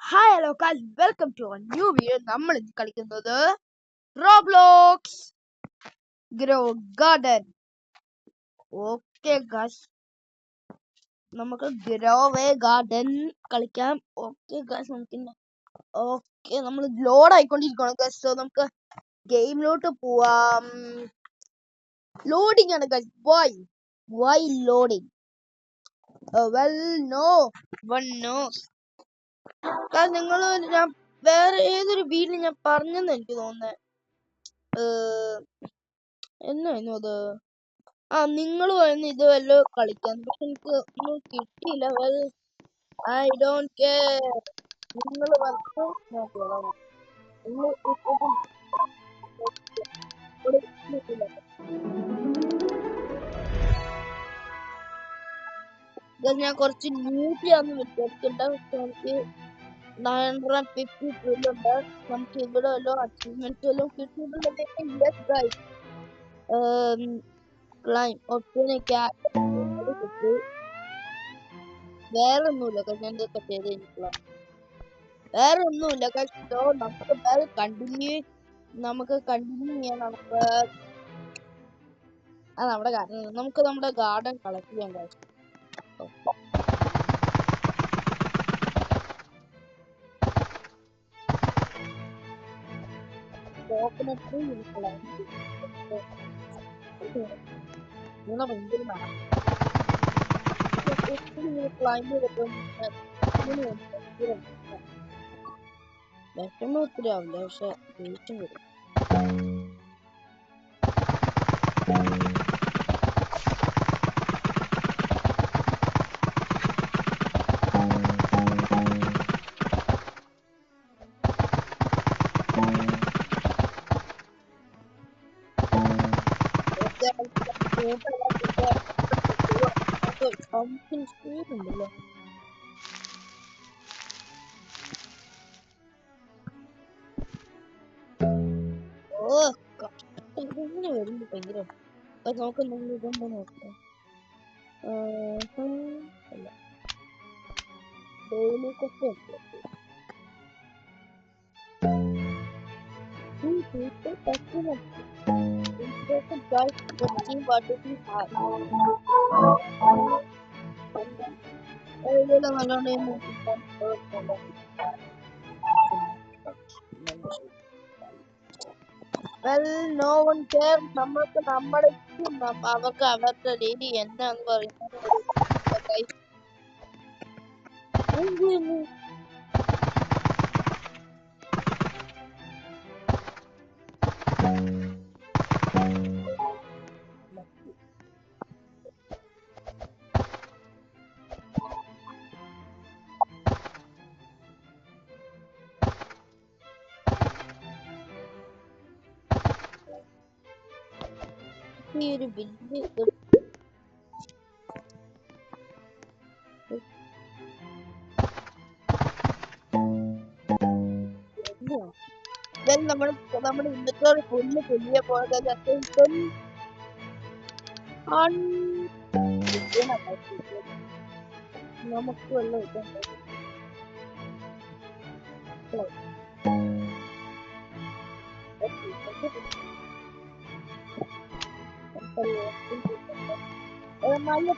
Hi hello guys welcome to a new video. നമ്മൾ ഇന്ന് കളിക്കുന്നത് Roblox grow garden. Okay guys, നമുക്ക് grow a garden കളിക്കാം. ഓക്കെ ഗൈസ്, നമ്മൾ ലോഡ് ആയിക്കൊണ്ടിരിക്കണം ഗൈസ്. സോ നമുക്ക് ഗെയിമിലോട്ട് പോവാം. ലോഡിംഗ് ആണ് guys. Why loading? Well no one knows. നിങ്ങൾ ഞാൻ വേറെ ഏതൊരു വീട്ടിൽ ഞാൻ പറഞ്ഞെന്ന് എനിക്ക് തോന്നുന്നത്. എന്നായിരുന്നു അത്? നിങ്ങൾ പറയുന്ന ഇത് വല്ലോ കളിക്കാൻ, പക്ഷെ എനിക്ക് ഒന്നും കിട്ടിയില്ല. Well I don't care. നിങ്ങൾ വന്ന് നോക്കിയോളാം. ഞാൻ കുറച്ച് ന്യൂബിയാന്ന് വിചാരിക്കണ്ട. എനിക്ക് 950 ഉണ്ട്. നമുക്ക് ഇവിടെ വല്ലോ അച്ചീവ്മെന്റ്സ് വല്ലതും കിട്ടിയിട്ടുണ്ടെങ്കിൽ ക്ലൈം ഒപ്പിനൊക്കെ കിട്ടി. വേറെ ഒന്നുമില്ല ഞാൻ ഇതൊക്കെ ചെയ്ത് കഴിഞ്ഞിട്ടുള്ള വേറെ ഒന്നുമില്ല. നമുക്ക് കണ്ടിന്യൂ ചെയ്യാൻ നമ്മുടെ ഗാർഡൻ കളക്ട് ചെയ്യാൻ കഴിയും. കോക്കനട്ട് ട്രീ ക്ലൈംബ് ചെയ്തിട്ടും വിഷമം ഒത്തിരി ആവില്ല, പക്ഷെ ദേഷ്യം വരും. ഉണ്ടല്ലോ ഇങ്ങനെ വരുമ്പോ ഭയങ്കര നമുക്ക് ഇതൊന്നും നോക്കാം. ഡെയിലി ഒക്കെ നോ വൺ കെയർ. നമ്മൾക്ക് നമ്മുടെ അവർക്ക് അവരുടെ രീതി എന്താന്ന് പറയുന്നത്. ഈ ഒരു വലിയ നമ്മുടെ ഇന്നത്തെ പുല്ല് പുല്ലിയെ പോലെ നമുക്ക് വല്ല നല്ല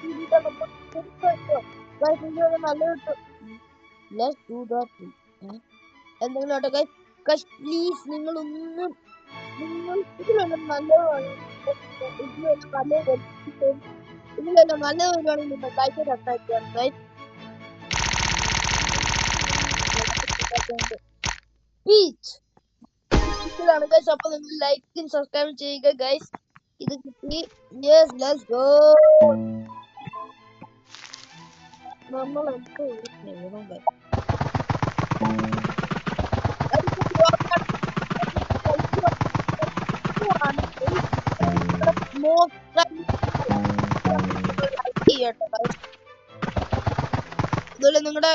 എന്തെങ്കിലും പ്ലീസ് നിങ്ങൾ ഇതിലെല്ലാം നല്ലതാണ്. ഇതിലെല്ലാം നല്ല വരുവാണെങ്കിൽ നിങ്ങൾ ലൈക്ക് അറ്റാക്ക് ഇതാണ് ഗൈസ്. അപ്പൊ നിങ്ങൾ ലൈക്കും സബ്സ്ക്രൈബ് ചെയ്യുക ഗൈസ്. ഇത് കിട്ടി. Yes, let's go. നമ്മൾ ചെയ്യണം ഗൈസ്. അതുപോലെ നിങ്ങളുടെ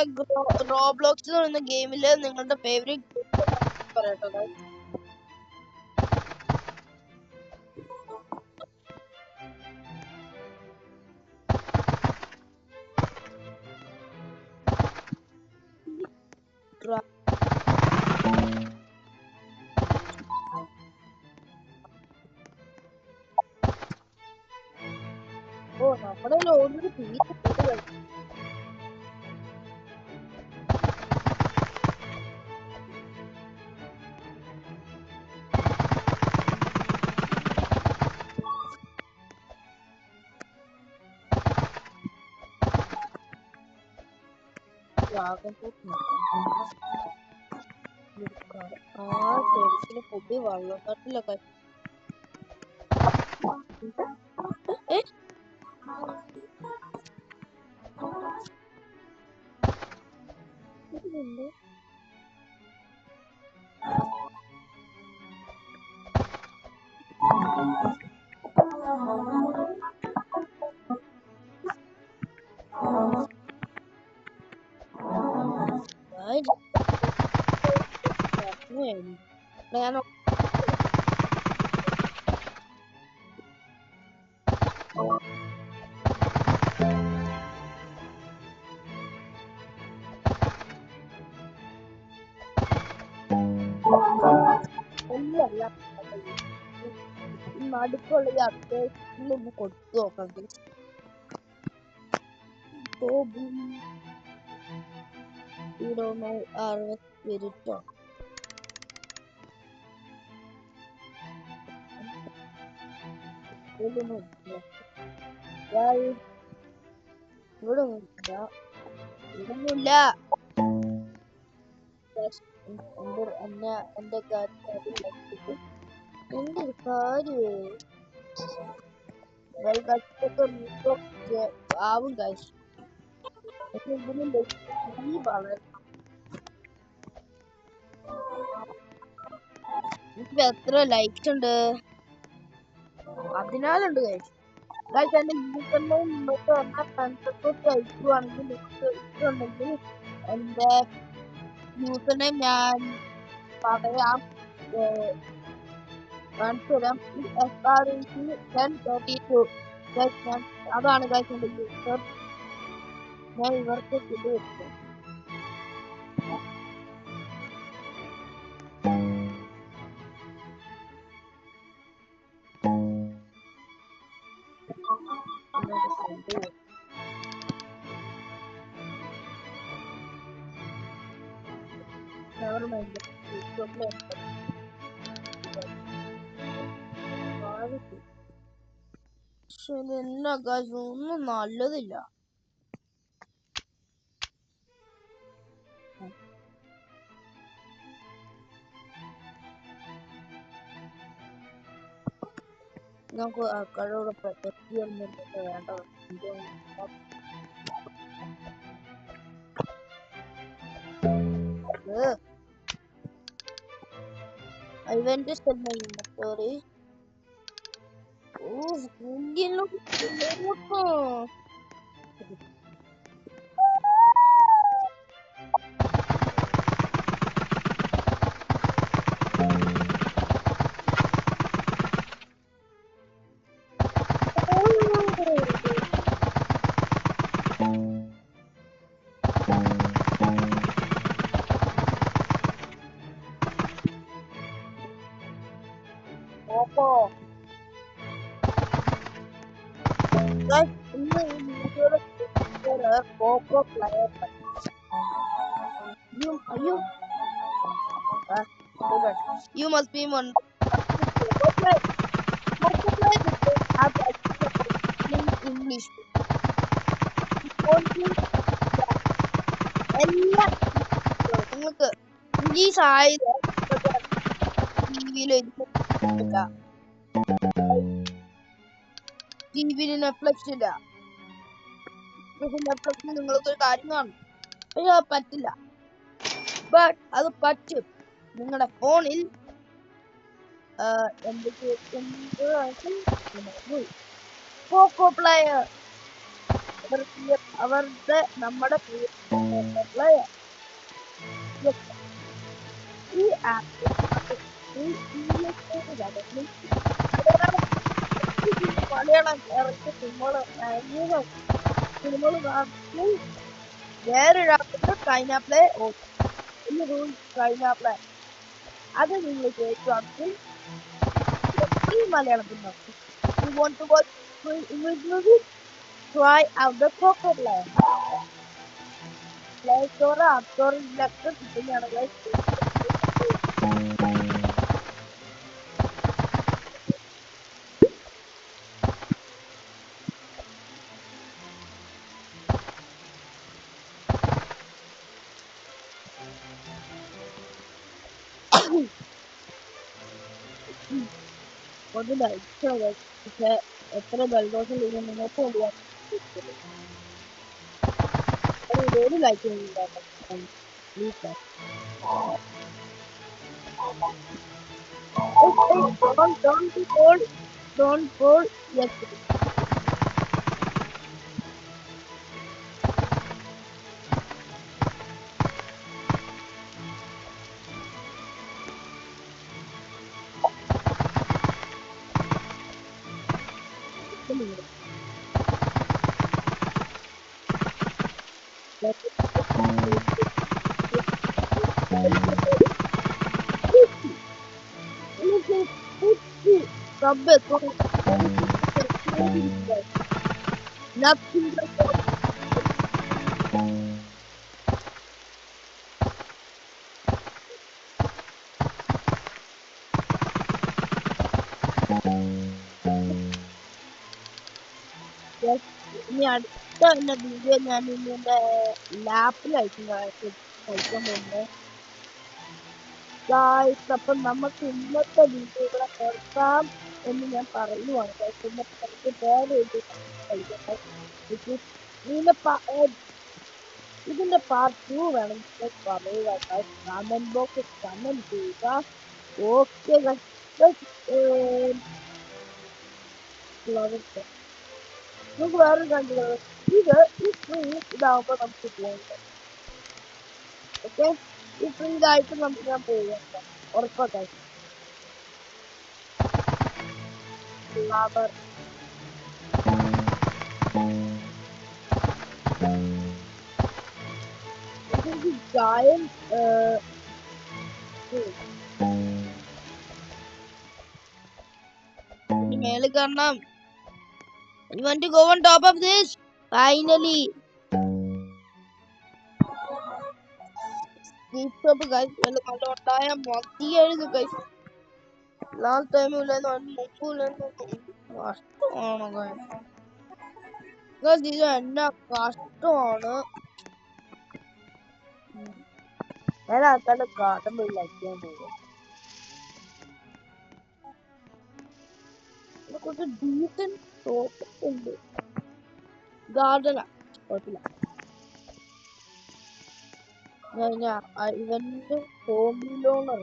റോബ്ലോക്സ് എന്ന് പറയുന്ന ഗെയിമില് നിങ്ങളുടെ ഫേവറേറ്റ് പറയട്ടോ ഗൈസ്. ഓൾറെഡി തീരുന്നുണ്ട്. ഡ്രാഗൺ ഫ്രൂട്ട് ശരിക്കും പൊടി വെള്ളക്കാട്ടിലൊക്കെ ഇതുണ്ട്. ഞാൻ ഒന്നുമല്ല നടുക്കുള്ള ഈ അപ്ഡേറ്റിലൊന്ന് കൊടുത്തു നോക്കാം. സ്പിരിറ്റോ ഇവിടെ ഇതൊന്നുമില്ല. എന്റെ ഒരു കാര്യം ആവും കാശ് എത്ര ലൈക്സ് ഉണ്ട്? 14 ഉണ്ട് കാശ്. എന്റെ യൂസറിനെയും നിങ്ങൾക്ക് എന്നെ ഫ്രണ്ട്സൊക്കെ അയക്കുവാണെങ്കിൽ നിങ്ങൾക്ക് ഇഷ്ടമുണ്ടെങ്കിൽ എന്റെ യൂസറിനെയും ഞാൻ പറയാം, കാണിച്ചു തരാം. SREC1032 അതാണ് കാശ് എന്റെ യൂസർ. ഞാൻ ഇവർക്ക് ഇത് വെച്ചു. പക്ഷെ എന്നാ കാശ് ഒന്നും നല്ലതില്ല. നമുക്ക് ആൾക്കാരോട് പ്രൊട്ടക്ട് ചെയ്യുന്നുണ്ട് വേണ്ടത്. Event sorry You must be one. In English. എല്ലാ നിങ്ങൾക്ക് റിലീസ് ആയത് ടിവിയിൽ നെറ്റ്ഫ്ലിക്സ് ഇല്ല. നെറ്റ്ഫ്ലിക്സിൽ നിങ്ങൾക്കൊരു കാര്യം കാണും, പക്ഷെ അത് പറ്റില്ല. ബട്ട് അത് പറ്റും നിങ്ങളുടെ ഫോണിൽ. പോക്കോ പ്ലെയർ അവരുടെ നമ്മുടെ പ്ലെയർ ഈ ആപ്പ് മലയാളം ഇറക്കി സിനിമകൾ കാണി വേറൊരാളുടെ കൈനാപ്ലേ കൈനാപ്ലേ അത് നിങ്ങൾ കേൾക്കുകയാണെങ്കിൽ മലയാളത്തിൽ നോക്കും. You want to watch English movies? try out the crocodile. Play store outdoor electric കിട്ടുന്നതാണ് guys. കുറച്ച് ലൈറ്റ്സ് പക്ഷെ എത്ര ജലദോഷം വരുമ്പോൾ നിങ്ങൾക്ക് വേണ്ടിയാണ് ഒരു light please. Don't be cold. Don't cold. Yes. Nothing. ഇനി അടുത്ത എന്റെ വീഡിയോ ഞാൻ ഇന്നെ ലാപ്പിലായിരിക്കും കഴിക്കാൻ പോകുന്നത്. അപ്പം നമുക്ക് ഇന്നത്തെ വീഡിയോ ഇവിടെ നിർത്താം എന്ന് ഞാൻ പറയുവാണ്. ഇന്നത്തെ നമുക്ക് വേറെ കളിക്കാം. ഇതിന്റെ പാർട്ട് 2 വേണം പറയുക. കമന്റ് ബോക്സിൽ കമന്റ് ചെയ്യുക. ഓക്കെ നമുക്ക് വേറെ കണ്ടത് ഈ സ്ക്രീൻ ഇതാവുമ്പോ നമുക്ക് പോകണ്ട. ഓക്കെ ഈ സ്ക്രീൻ ഇതായിട്ട് നമുക്ക് ഞാൻ പോകണ്ട ഉറപ്പാക്കാം. giant മേലെ കാണാം. You want to go on top of this? Finally. guys. Guys. Last time guys. Guys, this is എന്നാ കഷ്ടമാണ്. ഞാൻ ആൾക്കാരുടെ ഗാർഡൻ പോയി ലൈക്ക് ചെയ്യാൻ പോകും. കുറച്ച് ഡീസന്റ് ടോപ്പിക് ഉണ്ട്. ഗാർഡനാ കുഴപ്പമില്ല. ഇവന്റെ ഹോം ലോണർ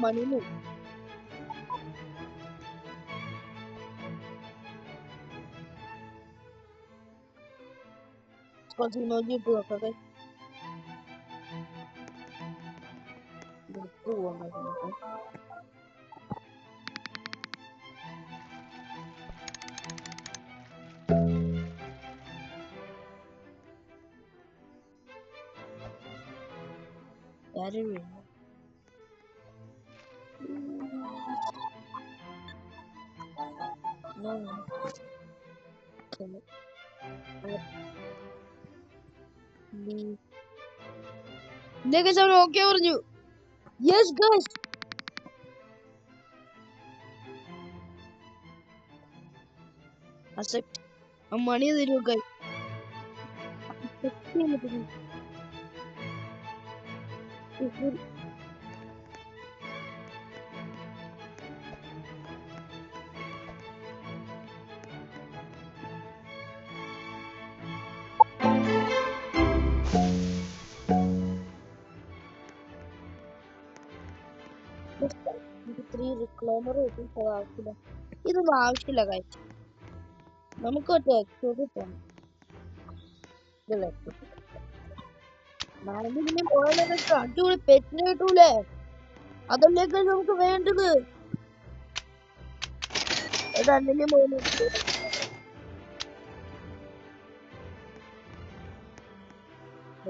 മണിന് കുറച്ച് ഇമോജി ഇട്ട് നോക്കട്ടെ. ഓക്കെ പറഞ്ഞു. Yes guys accept. മണി തരൂ ഗൈസ്. ഇതൊന്നും ആവശ്യമില്ല കാര്യം. നമുക്ക് അടിപൊളി പെറ്റിനെ കിട്ടൂലേ? അതല്ലേ നമുക്ക് വേണ്ടത്.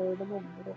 ഓടുന്നുണ്ട്.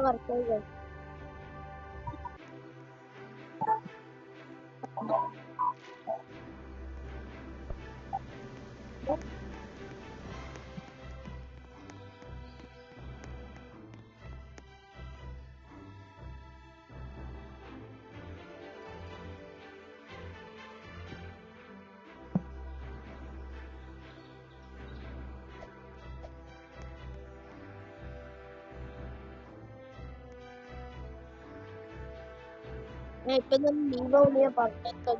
വർക്കായി. ഞാൻ ഇപ്പൊ തന്നെ ലീവാവുന്ന ഞാൻ പറഞ്ഞേക്കാം.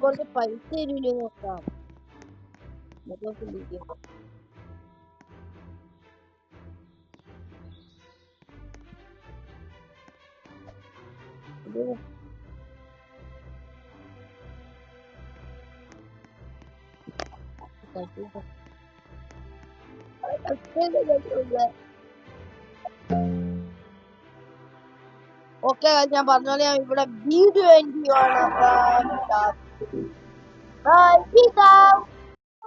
കുറച്ച് പൈസ തരൂലേ നോക്കാം. ഓക്കെ, ഞാൻ പറഞ്ഞോളെ ഞാൻ ഇവിടെ വീഡിയോ എൻഡ് ചെയ്യുവാണ്.